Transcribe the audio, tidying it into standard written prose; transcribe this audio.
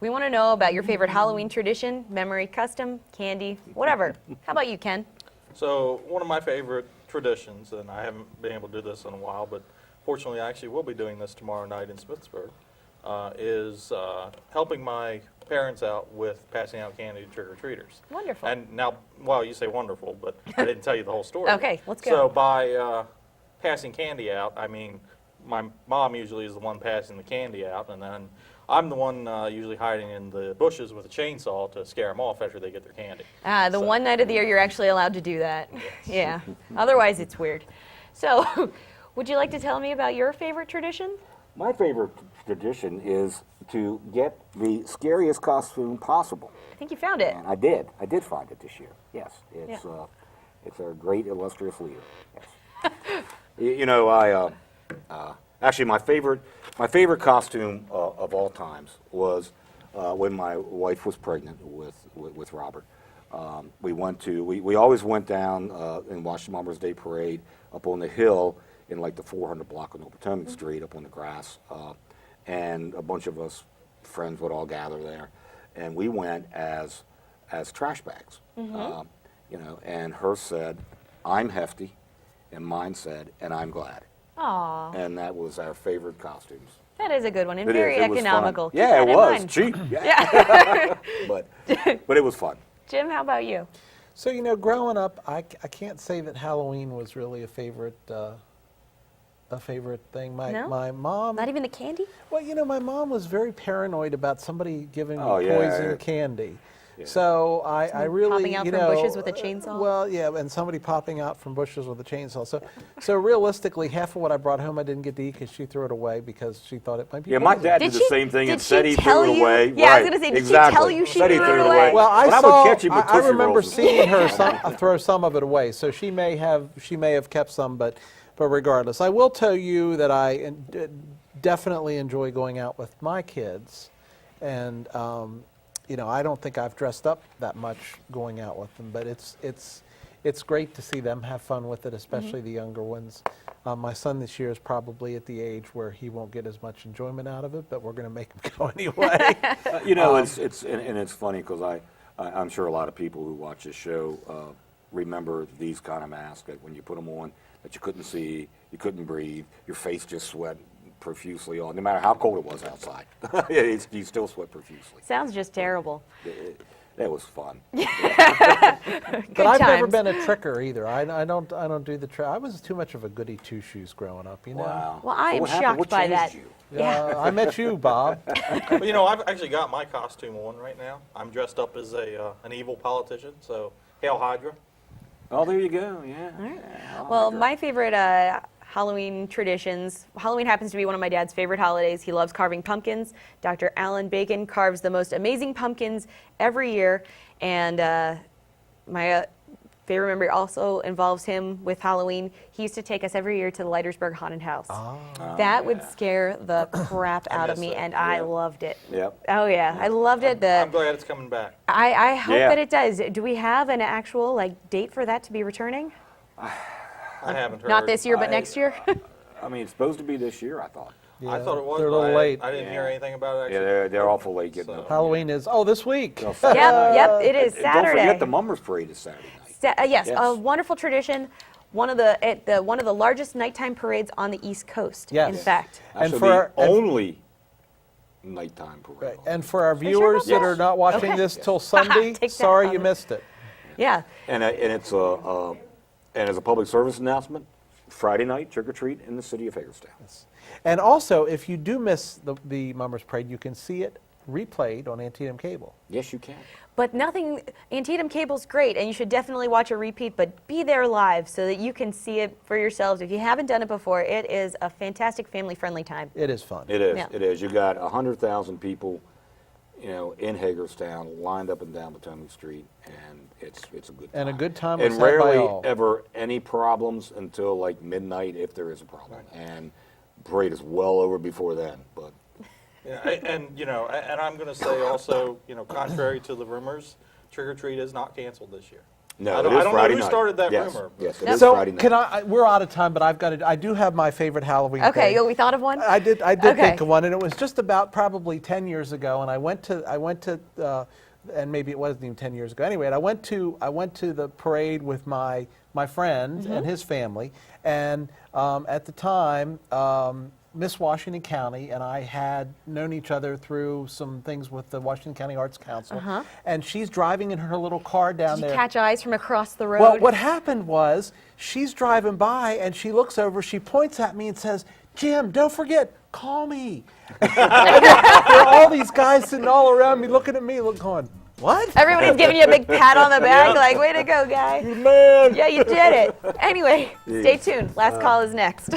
We want to know about your favorite Halloween tradition, memory, custom, candy, whatever. How about you, Ken? So one of my favorite traditions, and I haven't been able to do this in a while, but fortunately I actually will be doing this tomorrow night in Smithsburg, is helping my parents out with passing out candy to trick-or-treaters. Wonderful. And now, well, you say wonderful, but I didn't tell you the whole story. Okay, let's go. So by passing candy out, I mean my mom usually is the one passing the candy out, and then I'm the one usually hiding in the bushes with a chainsaw to scare them off after they get their candy. The one night of the year you're actually allowed to do that. Yeah. Otherwise, it's weird. So, would you like to tell me about your favorite tradition? My favorite tradition is to get the scariest costume possible. I think you found it. And I did. I did find it this year. Yes. It's Yeah. it's our great illustrious leader. Yes. You know, actually my favorite costume of all times was when my wife was pregnant with Robert. We always went down and watched the Mother's Day Parade up on the hill in like the 400 block of Old Potomac Street up on the grass, and a bunch of us friends would all gather there, and we went as trash bags. You know, and hers said, "I'm hefty," and mine said, "and I'm glad." Aw, And that was our favorite costumes. that is a good one and It very is. It was fun. economical. Keep Yeah, that it in was mind. cheap. Yeah. but it was fun. Jim, how about you? So, you know, growing up, I can't say that Halloween was really a favorite thing. No? My mom, Not even the candy? well, you know, my mom was very paranoid about somebody giving me Oh, yeah. poison candy. Yeah. So I really, popping out you from know, bushes with a chainsaw? Well, yeah, and somebody popping out from bushes with a chainsaw. So realistically, half of what I brought home I didn't get to eat because she threw it away because she thought it might be Yeah, my poison. dad Did did the she- same thing did and she said he tell threw it you? away. Yeah, I was Right, gonna say, did she exactly. tell you she Said he threw threw it it away? away. Well, I But saw. would catch him with I Tootsie remember Rolls and seeing her throw some of it away. So she may have kept some, but regardless, I will tell you that I definitely enjoy going out with my kids, and you know, I don't think I've dressed up that much going out with them, but it's great to see them have fun with it, especially the younger ones. My son this year is probably at the age where he won't get as much enjoyment out of it, but we're going to make him go anyway. You know, it's funny because I'm sure a lot of people who watch this show remember these kind of masks that when you put them on, that you couldn't see, you couldn't breathe, your face just sweat profusely on, no matter how cold it was outside. You still sweat profusely. Sounds just terrible. That was fun. Good But I've never times. been a tricker either. I don't do the trick. I was too much of a goody two shoes growing up, you know. Wow. Well, I So am what happened? shocked What by changed that. you? I met you, Bob. But you know, I've actually got my costume on right now. I'm dressed up as an evil politician, so Hail Hydra. Oh, there you go. Yeah. Well, my favorite Halloween traditions. Halloween happens to be one of my dad's favorite holidays. He loves carving pumpkins. Dr. Alan Bacon carves the most amazing pumpkins every year, and my favorite memory also involves him with Halloween. He used to take us every year to the Leitersburg Haunted House. That would scare the crap out of miss me, that. and I loved it. Yep. Oh yeah, I loved it. I'm glad it's coming back. I hope Yeah. that it does. Do we have an actual date for that to be returning? I haven't heard. Not this year, but next year. I mean, it's supposed to be this year, I thought. I thought it was. They're a but little late. I didn't hear Yeah. anything about it. Yeah, Actually. they're awful late getting up. Halloween is this week. So Yep, it is Don't Saturday. forget the Mummers Parade is Saturday night. Yes, Yes. a wonderful tradition. One of the largest nighttime parades on the East Coast. Yes. In fact. And Actually, for our- the only nighttime parade. Right. And for our viewers sure? that are not watching Okay. this till Sunday, Take that, sorry you Father. missed it. Yeah. And it's and as a public service announcement, Friday night trick or treat in the city of Hagerstown. And also, if you do miss the Mummers Parade, you can see it replayed on Antietam Cable. Yes, you can. But Antietam Cable's great, and you should definitely watch a repeat, but be there live so that you can see it for yourselves. If you haven't done it before, it is a fantastic family-friendly time. It is fun. It is. Yeah. It is. You got 100,000 people, you know, in Hagerstown, lined up and down Potomac Street, and it's a good time. And a good time was And had by rarely all. ever any problems until like midnight, if there is a problem. And parade is well over before then. But Yeah, and you know, and I'm going to say also, you know, contrary to the rumors, trick or treat is not canceled this year. No, I it don't, is I don't Friday know who night. started that Yes, rumor. yes, it is So Friday night. can we're out of time, but I do have my favorite Halloween Okay, thing. we thought of one? I did Okay. think of one, and it was just about probably 10 years ago, and I went to, and maybe it wasn't even 10 years ago. Anyway, I went to the parade with my friend Mm-hmm. and his family, and at the time, Miss Washington County and I had known each other through some things with the Washington County Arts Council, and she's driving in her little car down Did you there. catch eyes from across the road? Well, what happened was she's driving by and she looks over, she points at me and says, "Jim, don't forget, call me." And there are all these guys sitting all around me looking at me, going, "What?" Everybody's giving you a big pat on the back, like, way to go, guy. Man. Yeah, you did it. Anyway, stay tuned. Last call is next.